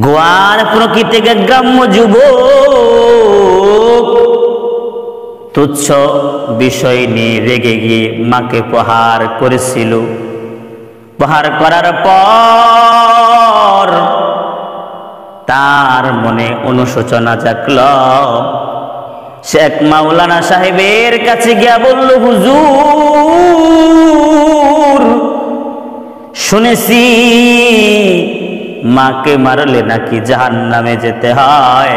গোয়ার প্রকৃতিকে গ্রাম্য যুবক তুচ্ছ বিষয় নিয়ে রেগে গিয়ে মাকে প্রহার করেছিল। প্রহার করার পর তার মনে অনুশোচনা জাগল। শেখ মাওলানা সাহেবের কাছে গিয়া বলল, হুজুর শুনেছি মাকে মারলে নাকি জাহান্নামে যেতে হয়,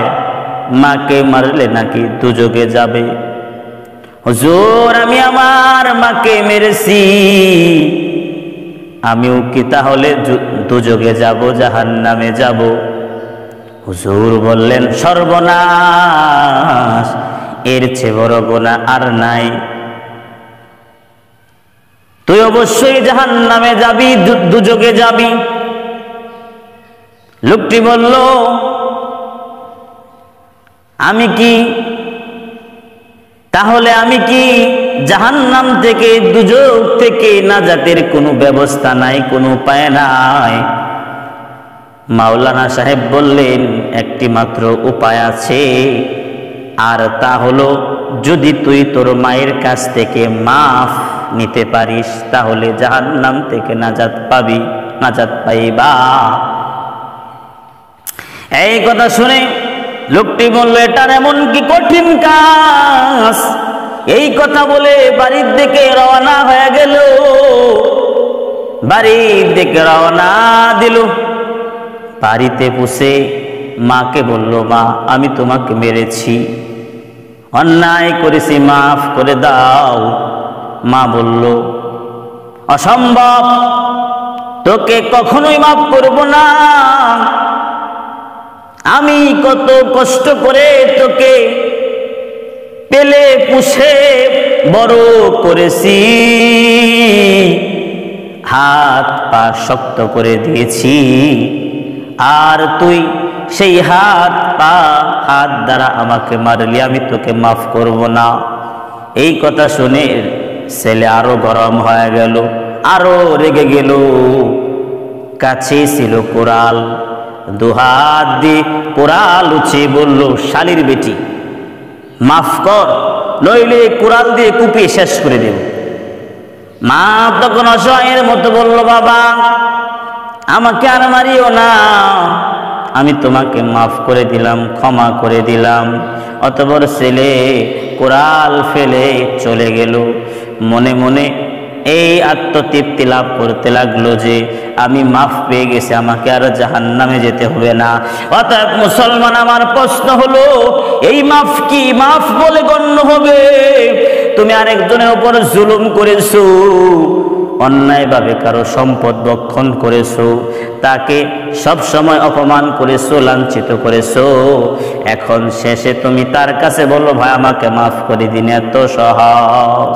মাকে মারলে নাকি দুজকে যাবে। হুজুর আমি আমার মাকে মেরেছি, আমিও কি তাহলে দুজকে যাব, জাহান্নামে যাব? হুজুর বললেন, সর্বনাশ, এর চেয়ে বড় গুনাহ আর নাই। তুই অবশ্যই জাহান্নামে যাবি, দুজকে যাবি। লোকটি বলল, আমি কি তাহলে আমি কি জাহান্নাম থেকে, দুজক থেকে নাজাতের কোনো ব্যবস্থা নাই, কোনো উপায় নাই? মাওলানা সাহেব বললেন, একটি মাত্র উপায় আছে, আর তা হলো যদি তুই তোর মায়ের কাছ থেকে মাফ নিতে পারিস তাহলে জাহান্নাম থেকে নাজাত পাবি, নাজাত পাইবা। এই কথা শুনে লোকটি বলল, এটার এমন কি কঠিন কাজ? এই কথা বলে বাড়ির দিকে রওনা হয়ে গেল, বাড়ির দিকে রওনা দিল। বাড়িতে বসে মাকে বলল, মা আমি তোমাকে মেরেছি, অন্যায় করেছি, মাফ করে দাও। মা বলল, অসম্ভব, তোকে কখনোই মাফ করব না। আমি কত কষ্ট করে তোকে পেলে পুষে বড় করেছি, হাত পা শক্ত করে দিয়েছি, আর তুই সেই হাত দ্বারা আমাকে মারলি, আমি তোকে মাফ করব না। এই কথা শুনে ছেলে আরো গরম হয়ে গেল, আরো রেগে গেল। কাছে ছিল কোরাল, দুহাত দিয়ে কোরাল উঠিয়ে বলল, শালির বেটি মাফ কর, নইলে কোরাল দিয়ে কুপিয়ে শেষ করে দেব। মা তখন অসহায়ের মতো বলল, বাবা আমাকে আর মারিও না, আমি তোমাকে মাফ করে দিলাম, ক্ষমা করে দিলাম। অতঃপর ছেলে কোরাল ফেলে চলে গেল। মনে মনে এই আত্মতৃপ্তি লাভ করতে লাগলো যে আমি মাফ পেয়ে গেছি, আমাকে আর জাহান্নামে যেতে হবে না। অতএব মুসলমান, আমার প্রশ্ন হলো, এই মাফ কি মাফ বলে গণ্য হবে? তুমি আরেকজনের উপর জুলুম করেছো, অন্যায়ভাবে কারো সম্পদ ভক্ষণ করেছো, তাকে সব সময় অপমান করেছো, লাঞ্ছিত করেছো, এখন শেষে তুমি তার কাছে বলো, ভাই আমাকে মাফ করে দিন, এত সহজ?